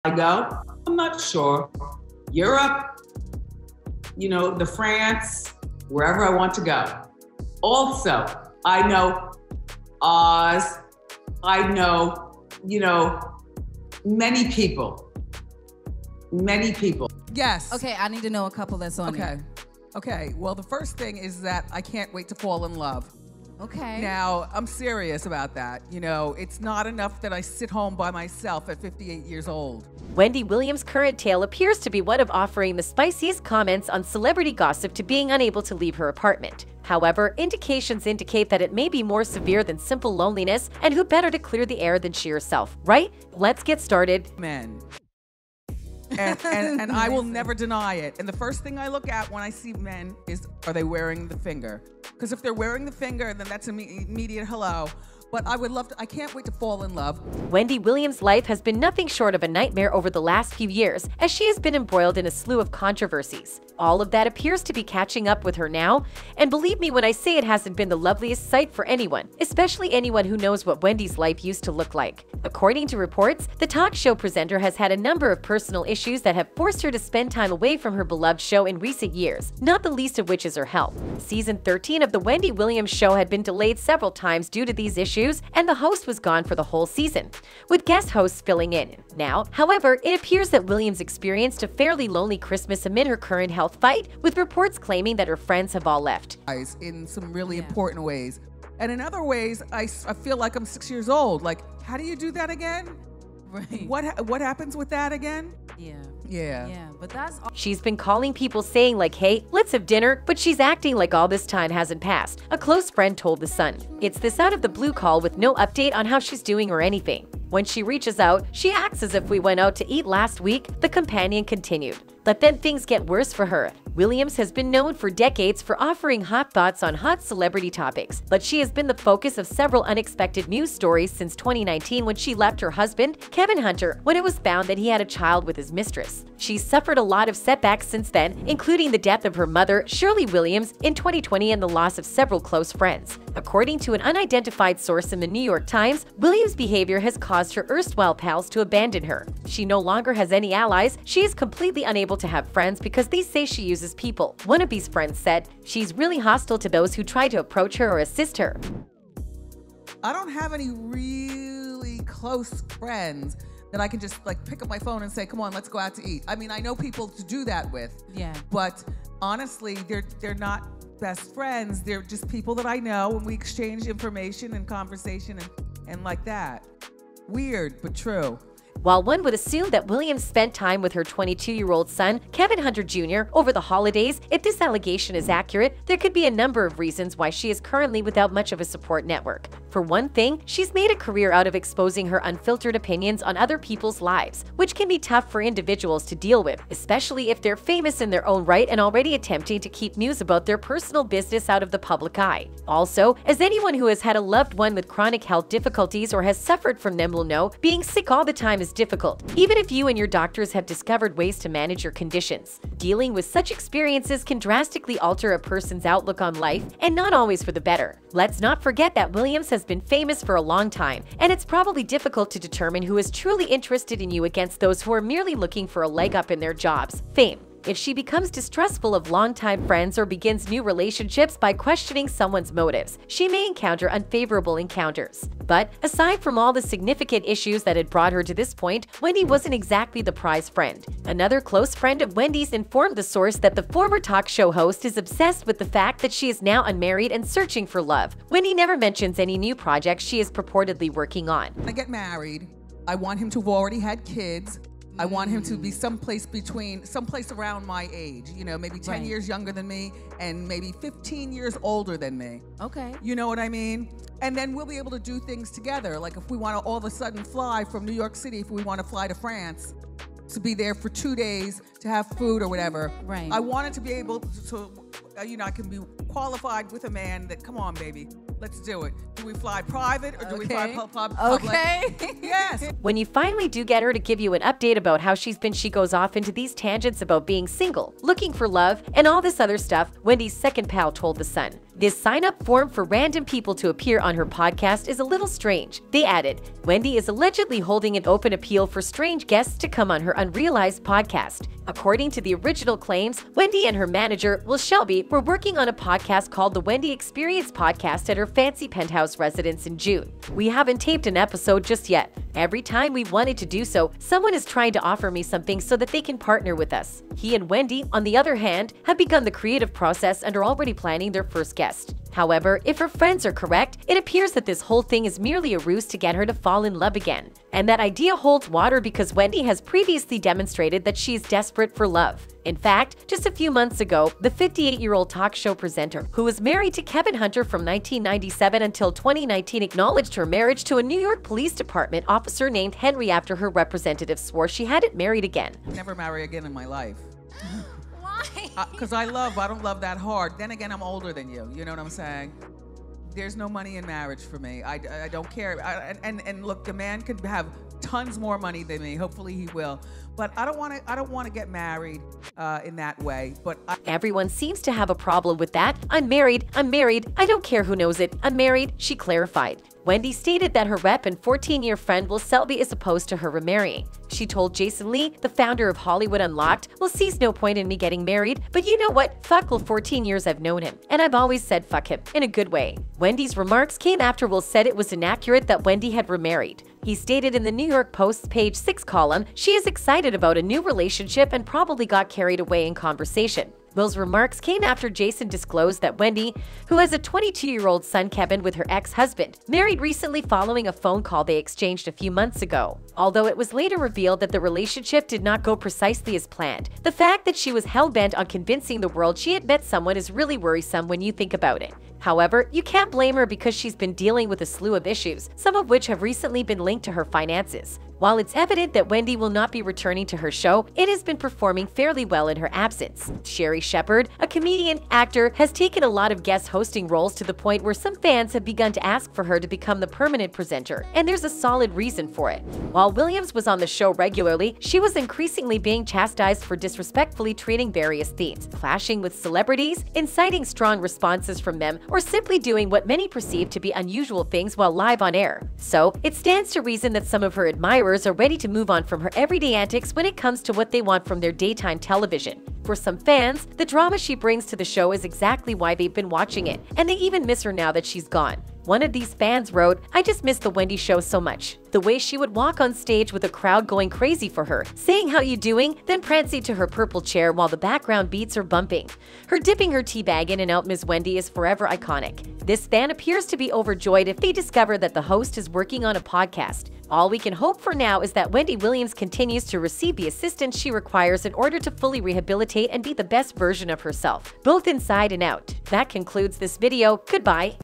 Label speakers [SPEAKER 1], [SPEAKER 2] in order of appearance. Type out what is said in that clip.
[SPEAKER 1] I go? I'm not sure. Europe, the France, wherever I want to go. Also, I know Oz. I know, many people. Many people.
[SPEAKER 2] Yes.
[SPEAKER 3] Okay, I need to know a couple that's on there.
[SPEAKER 2] Okay, well, the first thing is that I can't wait to fall in love.
[SPEAKER 3] Okay.
[SPEAKER 2] Now, I'm serious about that. It's not enough that I sit home by myself at 58 years old.
[SPEAKER 4] Wendy Williams' current tale appears to be one of offering the spiciest comments on celebrity gossip to being unable to leave her apartment. However, indications indicate that it may be more severe than simple loneliness, and who better to clear the air than she herself, right? Let's get started.
[SPEAKER 2] Men. And I will never deny it. And the first thing I look at when I see men is, are they wearing the finger? Because if they're wearing the finger, then that's an immediate hello. But I can't wait to fall in love.
[SPEAKER 4] Wendy Williams' life has been nothing short of a nightmare over the last few years, as she has been embroiled in a slew of controversies. All of that appears to be catching up with her now, and believe me when I say it hasn't been the loveliest sight for anyone, especially anyone who knows what Wendy's life used to look like. According to reports, the talk show presenter has had a number of personal issues that have forced her to spend time away from her beloved show in recent years, not the least of which is her health. Season 13 of The Wendy Williams Show had been delayed several times due to these issues, and the host was gone for the whole season, with guest hosts filling in. Now, however, it appears that Williams experienced a fairly lonely Christmas amid her current health fight, with reports claiming that her friends have all left.
[SPEAKER 2] In some really important ways. And in other ways, I feel like I'm 6 years old. Like, how do you do that again?
[SPEAKER 3] Right.
[SPEAKER 2] What happens with that again?
[SPEAKER 3] Yeah, but that's all.
[SPEAKER 4] She's been calling people saying like, hey, let's have dinner, but she's acting like all this time hasn't passed, a close friend told The Sun. It's this out of the blue call with no update on how she's doing or anything. When she reaches out, she acts as if we went out to eat last week, the companion continued. But then things get worse for her. Williams has been known for decades for offering hot thoughts on hot celebrity topics, but she has been the focus of several unexpected news stories since 2019 when she left her husband, Kevin Hunter, when it was found that he had a child with his mistress. She's suffered a lot of setbacks since then, including the death of her mother, Shirley Williams, in 2020 and the loss of several close friends. According to an unidentified source in the New York Times, Williams' behavior has caused her erstwhile pals to abandon her. She no longer has any allies. She is completely unable to have friends because they say she uses people. One of these friends said, she's really hostile to those who try to approach her or assist her.
[SPEAKER 2] I don't have any really close friends that I can just pick up my phone and say, come on, let's go out to eat. I mean, I know people to do that with.
[SPEAKER 3] Yeah.
[SPEAKER 2] But honestly, they're not best friends. They're just people that I know, and we exchange information and conversation and like that. Weird, but true.
[SPEAKER 4] While one would assume that Williams spent time with her 22-year-old son, Kevin Hunter Jr., over the holidays, if this allegation is accurate, there could be a number of reasons why she is currently without much of a support network. For one thing, she's made a career out of exposing her unfiltered opinions on other people's lives, which can be tough for individuals to deal with, especially if they're famous in their own right and already attempting to keep news about their personal business out of the public eye. Also, as anyone who has had a loved one with chronic health difficulties or has suffered from them will know, being sick all the time is difficult, even if you and your doctors have discovered ways to manage your conditions. Dealing with such experiences can drastically alter a person's outlook on life, and not always for the better. Let's not forget that Williams has been famous for a long time, and it's probably difficult to determine who is truly interested in you against those who are merely looking for a leg up in their jobs. Fame. If she becomes distrustful of longtime friends or begins new relationships by questioning someone's motives, she may encounter unfavorable encounters. But aside from all the significant issues that had brought her to this point, Wendy wasn't exactly the prize friend. Another close friend of Wendy's informed the source that the former talk show host is obsessed with the fact that she is now unmarried and searching for love. Wendy never mentions any new projects she is purportedly working on.
[SPEAKER 2] When I get married, I want him to have already had kids. I want him to be someplace around my age, maybe 10 years younger than me and maybe 15 years older than me.
[SPEAKER 3] Okay.
[SPEAKER 2] You know what I mean? And then we'll be able to do things together. Like if we want to all of a sudden fly from New York City, if we want to fly to France, to be there for 2 days to have food or whatever.
[SPEAKER 3] Right.
[SPEAKER 2] I wanted to be able to I can be qualified with a man that, come on, baby, let's do it. Do we fly private or do we fly public?
[SPEAKER 3] Okay.
[SPEAKER 2] Yes.
[SPEAKER 4] When you finally do get her to give you an update about how she's been, she goes off into these tangents about being single, looking for love, and all this other stuff, Wendy's second pal told The Sun. This sign-up form for random people to appear on her podcast is a little strange. They added, Wendy is allegedly holding an open appeal for strange guests to come on her unrealized podcast. According to the original claims, Wendy and her manager, Will Shelby, were working on a podcast called the Wendy Experience Podcast at her fancy penthouse residence in June. We haven't taped an episode just yet. Every time we've wanted to do so, someone is trying to offer me something so that they can partner with us. He and Wendy, on the other hand, have begun the creative process and are already planning their first guest. However, if her friends are correct, it appears that this whole thing is merely a ruse to get her to fall in love again. And that idea holds water because Wendy has previously demonstrated that she is desperate for love. In fact, just a few months ago, the 58-year-old talk show presenter, who was married to Kevin Hunter from 1997 until 2019, acknowledged her marriage to a New York Police Department officer named Henry after her representative swore she hadn't married again.
[SPEAKER 2] Never marry again in my life.
[SPEAKER 3] Why?
[SPEAKER 2] Because I don't love that hard. Then again, I'm older than you. You know what I'm saying? There's no money in marriage for me. I don't care. And look, the man could have tons more money than me. Hopefully he will. But I don't want to get married in that way. But
[SPEAKER 4] everyone seems to have a problem with that. I'm married. I don't care who knows it. I'm married, she clarified. Wendy stated that her rep and 14-year friend Will Selby is opposed to her remarrying. She told Jason Lee, the founder of Hollywood Unlocked, "Will sees no point in me getting married, but you know what? Fuck Will, 14 years I've known him, and I've always said fuck him, in a good way." Wendy's remarks came after Will said it was inaccurate that Wendy had remarried. He stated in the New York Post's page 6 column, she is excited about a new relationship and probably got carried away in conversation. Will's remarks came after Jason disclosed that Wendy, who has a 22-year-old son Kevin with her ex-husband, married recently following a phone call they exchanged a few months ago. Although it was later revealed that the relationship did not go precisely as planned, the fact that she was hell-bent on convincing the world she had met someone is really worrisome when you think about it. However, you can't blame her because she's been dealing with a slew of issues, some of which have recently been linked to her finances. While it's evident that Wendy will not be returning to her show, it has been performing fairly well in her absence. Sherry Shepherd, a comedian, actor, has taken a lot of guest hosting roles to the point where some fans have begun to ask for her to become the permanent presenter, and there's a solid reason for it. While Williams was on the show regularly, she was increasingly being chastised for disrespectfully treating various themes, clashing with celebrities, inciting strong responses from them, or simply doing what many perceive to be unusual things while live on air. So, it stands to reason that some of her admirers are ready to move on from her everyday antics when it comes to what they want from their daytime television. For some fans, the drama she brings to the show is exactly why they've been watching it, and they even miss her now that she's gone. One of these fans wrote, "I just miss the Wendy show so much. The way she would walk on stage with a crowd going crazy for her, saying how you doing, then prancing to her purple chair while the background beats are bumping. Her dipping her tea bag in and out Miss Wendy is forever iconic." This fan appears to be overjoyed if they discover that the host is working on a podcast. All we can hope for now is that Wendy Williams continues to receive the assistance she requires in order to fully rehabilitate and be the best version of herself, both inside and out. That concludes this video. Goodbye.